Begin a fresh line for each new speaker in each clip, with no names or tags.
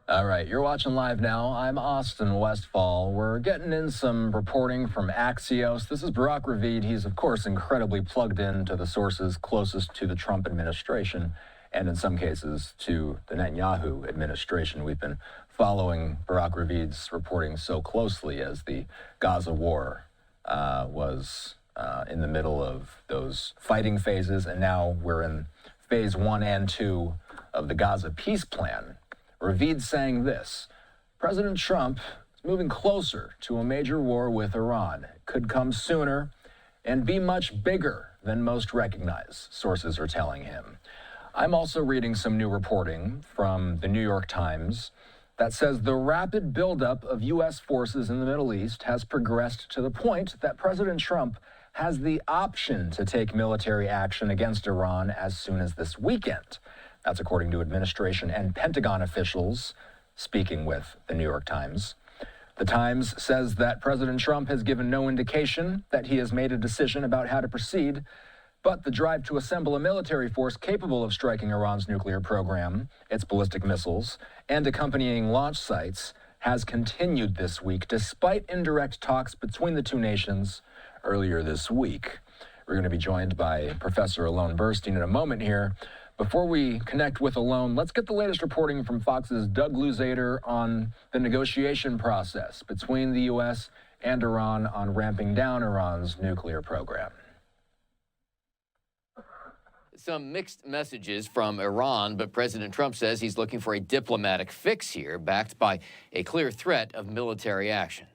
All right, you're watching Live Now. I'm Austin Westfall. We're getting in some reporting from Axios. This is Barak Ravid. He's, of course, incredibly plugged into the sources closest to the Trump administration and, in some cases, to the Netanyahu administration. We've been following Barak Ravid's reporting so closely as the Gaza war was in the middle of those fighting phases, and now we're in phase 1 and 2 of the Gaza peace plan. Ravid saying this: President Trump is moving closer to a major war with Iran. It could come sooner and be much bigger than most recognize, sources are telling him. I'm also reading some new reporting from the New York Times that says the rapid buildup of U.S. forces in the Middle East has progressed to the point that President Trump has the option to take military action against Iran as soon as this weekend. That's according to administration and Pentagon officials speaking with the New York Times. The Times says that President Trump has given no indication that he has made a decision about how to proceed, but the drive to assemble a military force capable of striking Iran's nuclear program, its ballistic missiles, and accompanying launch sites has continued this week, despite indirect talks between the two nations earlier this week. We're going to be joined by Professor Alon Burstein in a moment here. Before we connect with Alon, let's get the latest reporting from Fox's Doug Luzader on the negotiation process between the U.S. and Iran on ramping down Iran's nuclear program.
Some mixed messages from Iran, but President Trump says he's looking for a diplomatic fix here, backed by a clear threat of military action.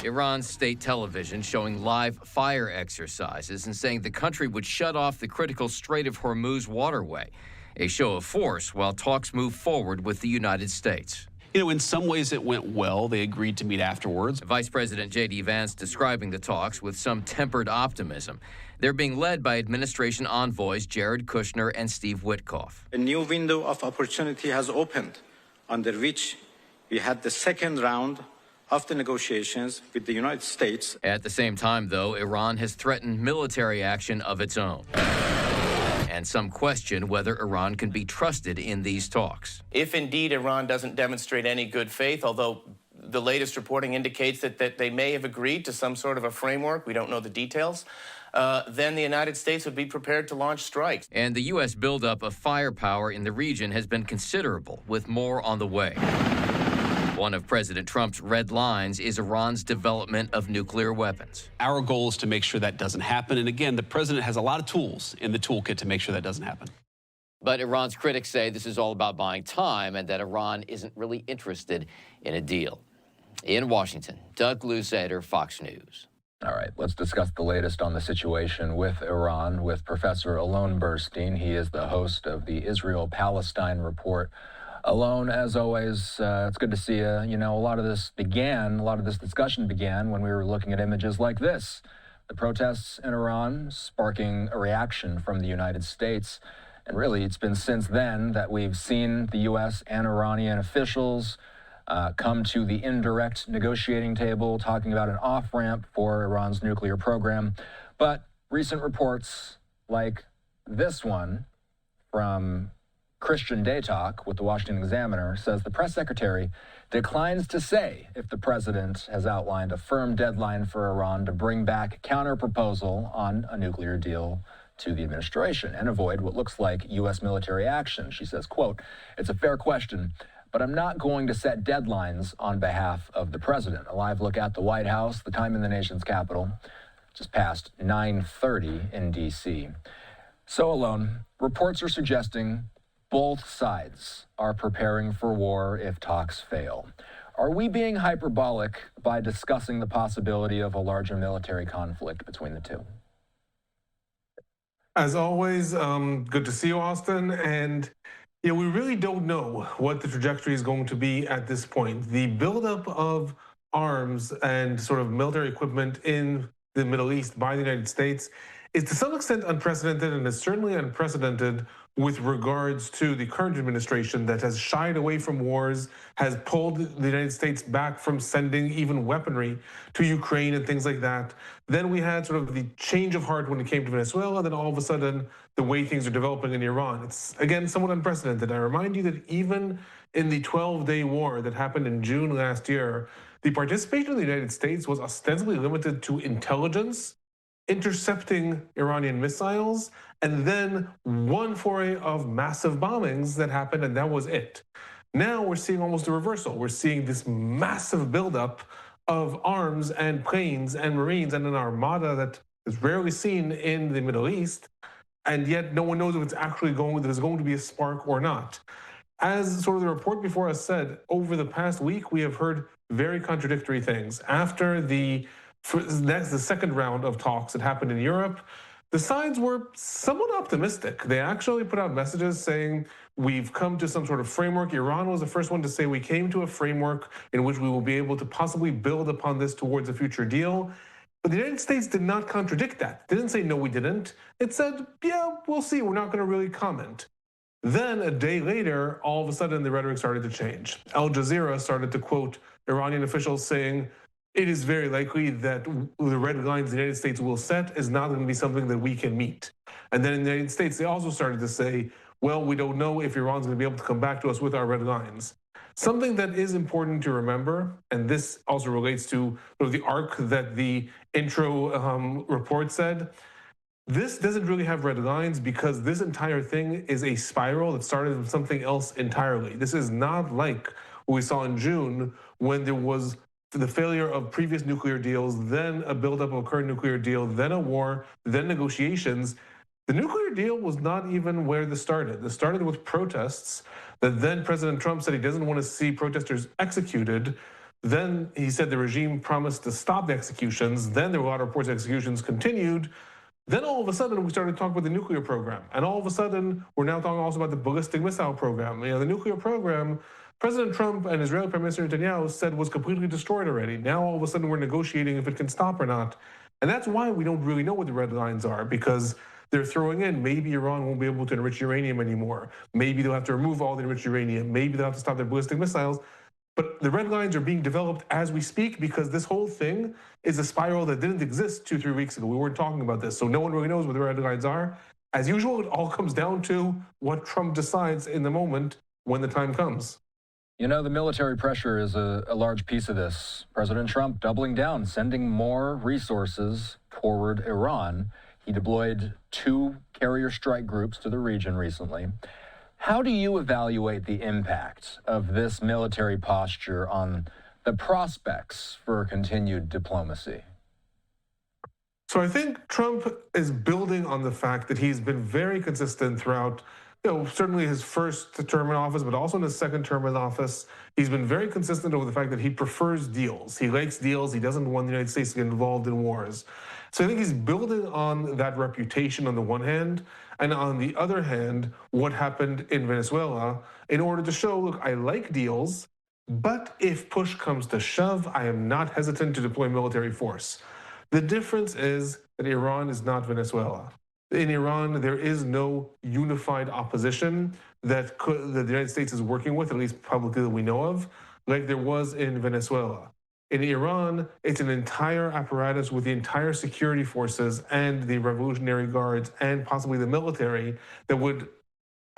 Iran's state television showing live fire exercises and saying the country would shut off the critical Strait of Hormuz waterway, a show of force while talks move forward with the United States.
You know, in some ways it went well. They agreed to meet afterwards.
Vice President J.D. Vance describing the talks with some tempered optimism. They're being led by administration envoys Jared Kushner and Steve Witkoff.
A new window of opportunity has opened, under which we had the second round of the negotiations with the United States.
At the same time, though, Iran has threatened military action of its own. And some question whether Iran can be trusted in these talks.
If indeed Iran doesn't demonstrate any good faith, although the latest reporting indicates that they may have agreed to some sort of a framework, we don't know the details, then the United States would be prepared to launch strikes.
And the U.S. buildup of firepower in the region has been considerable, with more on the way. One of President Trump's red lines is Iran's development of nuclear weapons.
Our goal is to make sure that doesn't happen. And again, the president has a lot of tools in the toolkit to make sure that doesn't happen.
But Iran's critics say this is all about buying time and that Iran isn't really interested in a deal. In Washington, Doug Luzader, Fox News.
All right, let's discuss the latest on the situation with Iran with Professor Alon Burstein. He is the host of the Israel-Palestine-Report. Alon, as always, it's good to see you. You know, a lot of this discussion began when we were looking at images like this. The protests in Iran sparking a reaction from the United States. And really, it's been since then that we've seen the U.S. and Iranian officials come to the indirect negotiating table, talking about an off-ramp for Iran's nuclear program. But recent reports like this one from Christian Daytalk with the Washington Examiner says the press secretary declines to say if the president has outlined a firm deadline for Iran to bring back a counter-proposal on a nuclear deal to the administration and avoid what looks like U.S. military action. She says, quote, "It's a fair question, but I'm not going to set deadlines on behalf of the president." A live look at the White House, the time in the nation's capital, just past 9:30 in D.C. So, Alon, reports are suggesting both sides are preparing for war if talks fail. Are we being hyperbolic by discussing the possibility of a larger military conflict between the two?
As always, good to see you, Austin. And we really don't know what the trajectory is going to be at this point. The buildup of arms and sort of military equipment in the Middle East by the United States is to some extent unprecedented, and is certainly unprecedented with regards to the current administration that has shied away from wars, has pulled the United States back from sending even weaponry to Ukraine and things like that. Then we had sort of the change of heart when it came to Venezuela. Then all of a sudden, the way things are developing in Iran, it's again somewhat unprecedented. I remind you that even in the 12-day war that happened in June last year, the participation of the United States was ostensibly limited to intelligence, intercepting Iranian missiles, and then one foray of massive bombings that happened, and that was it. Now we're seeing almost a reversal. We're seeing this massive buildup of arms and planes and Marines and an armada that is rarely seen in the Middle East, and yet no one knows if it's actually there's going to be a spark or not. As sort of the report before us said, over the past week, we have heard very contradictory things. After that's the second round of talks that happened in Europe, the sides were somewhat optimistic. They actually put out messages saying, we've come to some sort of framework. Iran was the first one to say we came to a framework in which we will be able to possibly build upon this towards a future deal. But the United States did not contradict that. They didn't say, no, we didn't. It said, yeah, we'll see. We're not going to really comment. Then a day later, all of a sudden, the rhetoric started to change. Al Jazeera started to quote Iranian officials saying, it is very likely that the red lines the United States will set is not going to be something that we can meet. And then in the United States, they also started to say, well, we don't know if Iran's going to be able to come back to us with our red lines. Something that is important to remember, and this also relates to sort of the arc that the intro report said, this doesn't really have red lines because this entire thing is a spiral that started with something else entirely. This is not like what we saw in June when there was the failure of previous nuclear deals, then a buildup of a current nuclear deal, then a war, then negotiations. The nuclear deal was not even where this started. This started with protests that then President Trump said he doesn't want to see protesters executed. Then he said the regime promised to stop the executions. Then there were a lot of reports executions continued. Then all of a sudden we started talking about the nuclear program. And all of a sudden we're now talking also about the ballistic missile program. The nuclear program, President Trump and Israeli Prime Minister Netanyahu said was completely destroyed already. Now all of a sudden we're negotiating if it can stop or not. And that's why we don't really know what the red lines are, because they're throwing in maybe Iran won't be able to enrich uranium anymore. Maybe they'll have to remove all the enriched uranium. Maybe they'll have to stop their ballistic missiles. But the red lines are being developed as we speak because this whole thing is a spiral that didn't exist 2-3 weeks ago. We weren't talking about this, so no one really knows what the red lines are. As usual, it all comes down to what Trump decides in the moment when the time comes.
You know, the military pressure is a large piece of this. President Trump doubling down, sending more resources toward Iran. He deployed 2 carrier strike groups to the region recently. How do you evaluate the impact of this military posture on the prospects for continued diplomacy?
So I think Trump is building on the fact that he's been very consistent throughout, certainly his first term in office, but also in his second term in office. He's been very consistent over the fact that he prefers deals. He likes deals. He doesn't want the United States to get involved in wars. So I think he's building on that reputation on the one hand, and on the other hand, what happened in Venezuela in order to show, look, I like deals, but if push comes to shove, I am not hesitant to deploy military force. The difference is that Iran is not Venezuela. In Iran, there is no unified opposition that the United States is working with, at least publicly that we know of, like there was in Venezuela. In Iran, it's an entire apparatus with the entire security forces and the Revolutionary Guards and possibly the military that would,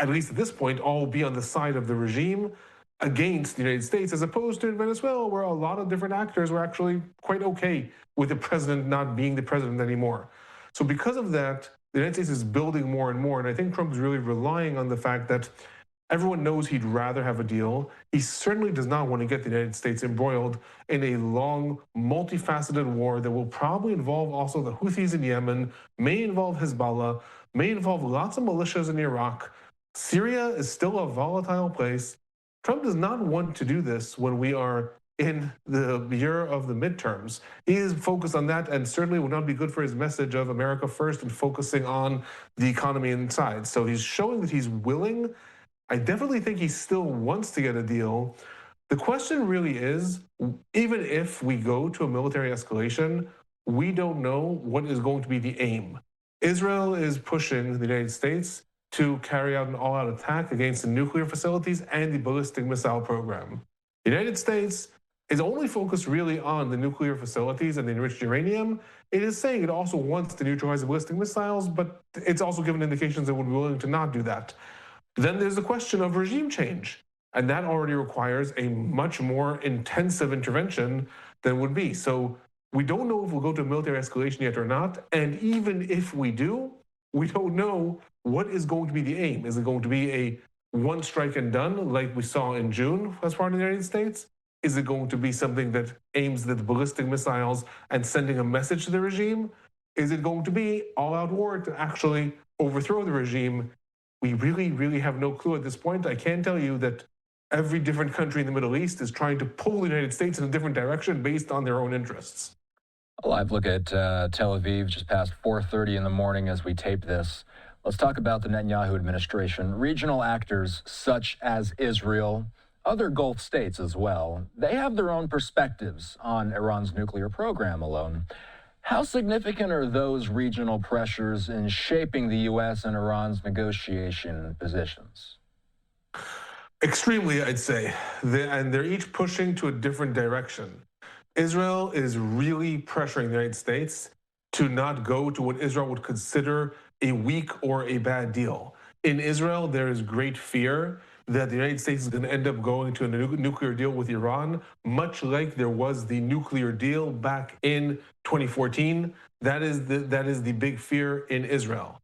at least at this point, all be on the side of the regime against the United States, as opposed to in Venezuela, where a lot of different actors were actually quite okay with the president not being the president anymore. So because of that, the United States is building more and more, and I think Trump is really relying on the fact that everyone knows he'd rather have a deal. He certainly does not want to get the United States embroiled in a long, multifaceted war that will probably involve also the Houthis in Yemen, may involve Hezbollah, may involve lots of militias in Iraq. Syria is still a volatile place. Trump does not want to do this when we are in the year of the midterms. He is focused on that and certainly would not be good for his message of America first and focusing on the economy inside. So he's showing that he's willing. I definitely think he still wants to get a deal. The question really is, even if we go to a military escalation, we don't know what is going to be the aim. Israel is pushing the United States to carry out an all-out attack against the nuclear facilities and the ballistic missile program. The United States is only focused really on the nuclear facilities and the enriched uranium. It is saying it also wants to neutralize the ballistic missiles, but it's also given indications it would be willing to not do that. Then there's the question of regime change, and that already requires a much more intensive intervention than would be. So we don't know if we'll go to military escalation yet or not, and even if we do, we don't know what is going to be the aim. Is it going to be a one strike and done like we saw in June as part of the United States? Is it going to be something that aims at the ballistic missiles and sending a message to the regime? Is it going to be all-out war to actually overthrow the regime? We really have no clue at this point. I can tell you that every different country in the Middle East is trying to pull the United States in a different direction based on their own interests.
A live look at Tel Aviv just past 4:30 in the morning as we tape this. Let's talk about the Netanyahu administration. Regional actors such as Israel, other Gulf states as well, they have their own perspectives on Iran's nuclear program alone. How significant are those regional pressures in shaping the U.S. and Iran's negotiation positions?
Extremely, I'd say. And they're each pushing to a different direction. Israel is really pressuring the United States to not go to what Israel would consider a weak or a bad deal. In Israel, there is great fear that the United States is going to end up going to a nuclear deal with Iran, much like there was the nuclear deal back in 2014. That is the big fear in Israel.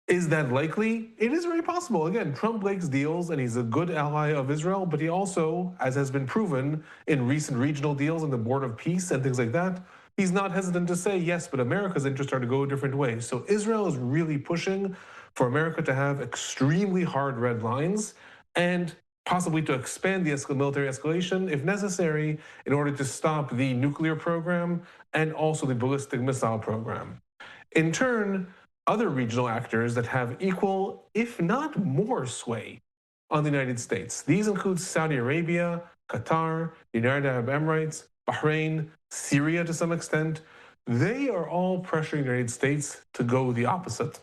Is that likely? It is very possible. Again, Trump likes deals and he's a good ally of Israel, but he also, as has been proven in recent regional deals and the Board of Peace and things like that, he's not hesitant to say, yes, but America's interests are to go a different way. So Israel is really pushing for America to have extremely hard red lines and possibly to expand the military escalation if necessary in order to stop the nuclear program and also the ballistic missile program. In turn, other regional actors that have equal, if not more, sway on the United States. These include Saudi Arabia, Qatar, the United Arab Emirates, Bahrain, Syria to some extent. They are all pressuring the United States to go the opposite.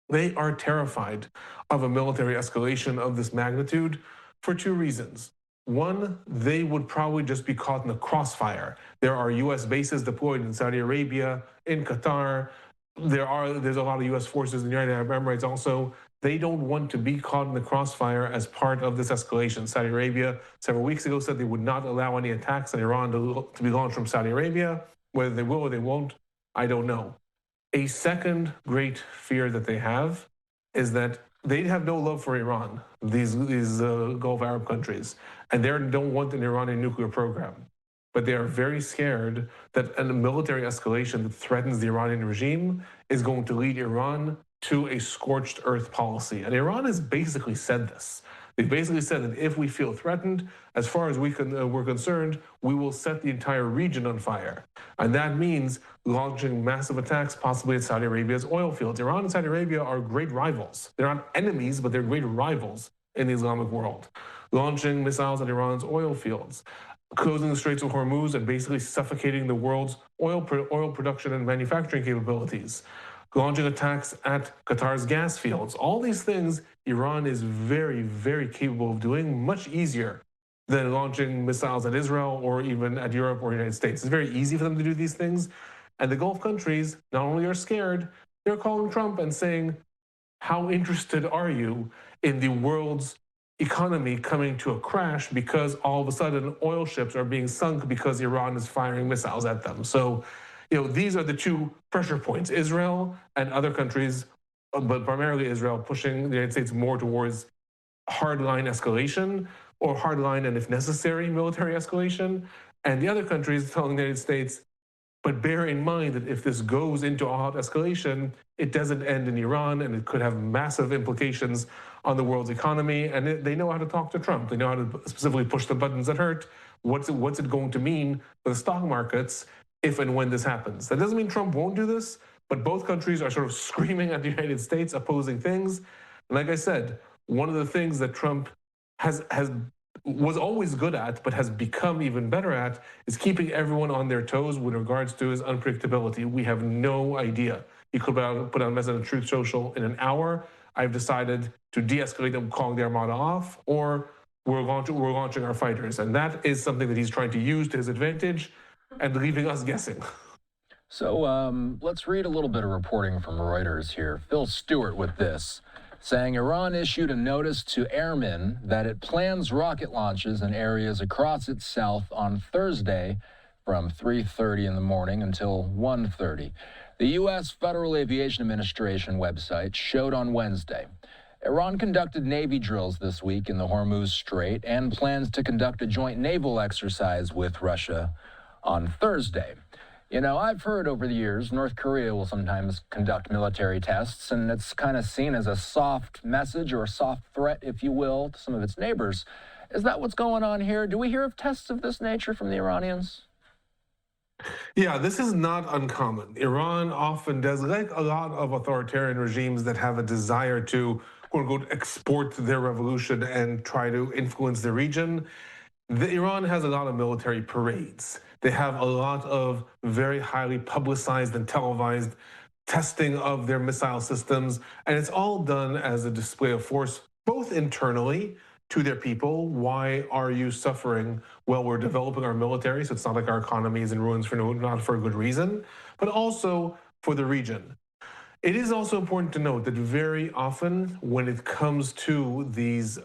They are terrified of a military escalation of this magnitude for two reasons. One, they would probably just be caught in the crossfire. There are US bases deployed in Saudi Arabia, in Qatar. There's a lot of US forces in the United Arab Emirates also. They don't want to be caught in the crossfire as part of this escalation. Saudi Arabia several weeks ago said they would not allow any attacks on Iran to be launched from Saudi Arabia. Whether they will or they won't, I don't know. A second great fear that they have is that they have no love for Iran, these Gulf Arab countries, and they don't want an Iranian nuclear program. But they are very scared that a military escalation that threatens the Iranian regime is going to lead Iran to a scorched earth policy. And Iran has basically said this. They've basically said that if we feel threatened, as far as we're concerned, we will set the entire region on fire. And that means launching massive attacks, possibly at Saudi Arabia's oil fields. Iran and Saudi Arabia are great rivals. They're not enemies, but they're great rivals in the Islamic world. Launching missiles at Iran's oil fields, closing the Straits of Hormuz and basically suffocating the world's oil production and manufacturing capabilities, launching attacks at Qatar's gas fields. All these things Iran is very capable of doing, much easier than launching missiles at Israel or even at Europe or the United States. It's very easy for them to do these things. And the Gulf countries not only are scared, they're calling Trump and saying, how interested are you in the world's economy coming to a crash because all of a sudden oil ships are being sunk because Iran is firing missiles at them? So, these are the two pressure points, Israel and other countries, but primarily Israel, pushing the United States more towards hardline escalation or hardline and, if necessary, military escalation. And the other countries telling the United States, but bear in mind that if this goes into all-out escalation, it doesn't end in Iran and it could have massive implications on the world's economy. And they know how to talk to Trump. They know how to specifically push the buttons that hurt. What's it going to mean for the stock markets if and when this happens? That doesn't mean Trump won't do this, but both countries are sort of screaming at the United States, opposing things. And like I said, one of the things that Trump was always good at, but has become even better at, is keeping everyone on their toes with regards to his unpredictability. We have no idea. He could put out a message on Truth Social in an hour. I've decided to de-escalate them, calling the armada off, or we're launching our fighters. And that is something that he's trying to use to his advantage and leaving us guessing.
So let's read a little bit of reporting from Reuters here. Phil Stewart with this, saying Iran issued a notice to airmen that it plans rocket launches in areas across its south on Thursday from 3:30 in the morning until 1:30. The U.S. Federal Aviation Administration website showed on Wednesday Iran conducted Navy drills this week in the Hormuz Strait and plans to conduct a joint naval exercise with Russia on Thursday. You know, I've heard over the years North Korea will sometimes conduct military tests, and it's kind of seen as a soft message or a soft threat, if you will, to some of its neighbors. Is that what's going on here? Do we hear of tests of this nature from the Iranians?
Yeah, this is not uncommon. Iran often does, like a lot of authoritarian regimes that have a desire to, quote unquote, export their revolution and try to influence the region. Iran has a lot of military parades. They have a lot of very highly publicized and televised testing of their missile systems. And it's all done as a display of force, both internally to their people. Why are you suffering? Well, we're developing our military, so it's not like our economy is in ruins not for a good reason, but also for the region. It is also important to note that very often when it comes to these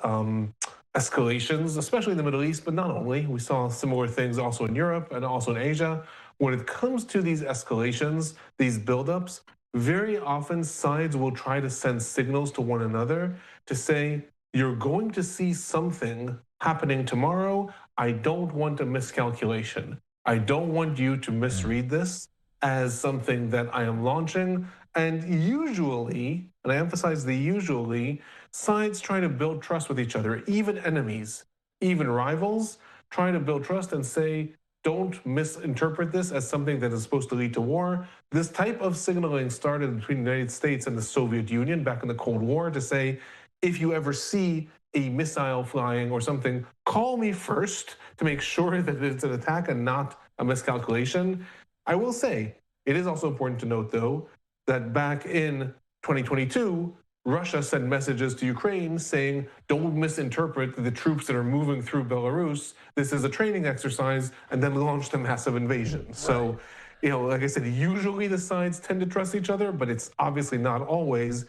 escalations, especially in the Middle East, but not only, we saw similar things also in Europe and also in Asia. When it comes to these escalations, these buildups, very often sides will try to send signals to one another to say, you're going to see something happening tomorrow. I don't want a miscalculation. I don't want you to misread this as something that I am launching. And usually, and I emphasize the usually, sides try to build trust with each other, even enemies, even rivals, try to build trust and say, don't misinterpret this as something that is supposed to lead to war. This type of signaling started between the United States and the Soviet Union back in the Cold War to say, if you ever see a missile flying or something, call me first to make sure that it's an attack and not a miscalculation. I will say, it is also important to note though, that back in 2022, Russia sent messages to Ukraine saying, don't misinterpret the troops that are moving through Belarus. This is a training exercise, and then launched a massive invasion. Right. So, like I said, usually the sides tend to trust each other, but it's obviously not always.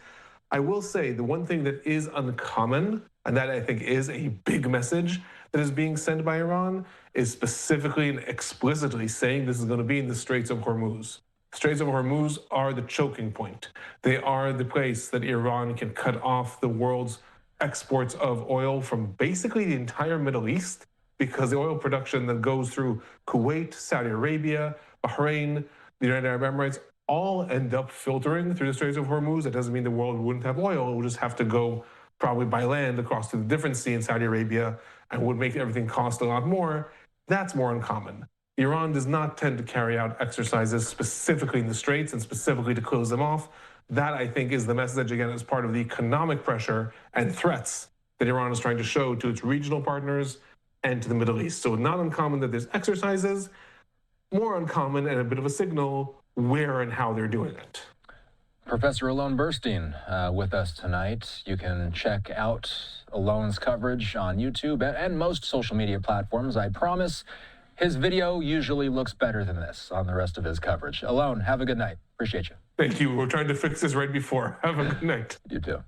I will say the one thing that is uncommon, and that I think is a big message that is being sent by Iran, is specifically and explicitly saying this is going to be in the Straits of Hormuz. Straits of Hormuz are the choking point. They are the place that Iran can cut off the world's exports of oil from basically the entire Middle East, because the oil production that goes through Kuwait, Saudi Arabia, Bahrain, the United Arab Emirates, all end up filtering through the Straits of Hormuz. That doesn't mean the world wouldn't have oil. It would just have to go probably by land across to the different sea in Saudi Arabia, and would make everything cost a lot more. That's more uncommon. Iran does not tend to carry out exercises specifically in the Straits and specifically to close them off. That, I think, is the message, again, as part of the economic pressure and threats that Iran is trying to show to its regional partners and to the Middle East. So not uncommon that there's exercises, more uncommon and a bit of a signal where and how they're doing it.
Professor Alon Burstein with us tonight. You can check out Alon's coverage on YouTube and most social media platforms. I promise his video usually looks better than this on the rest of his coverage. Alon, have a good night. Appreciate you.
Thank you. We're trying to fix this right before. Have a good night.
You too.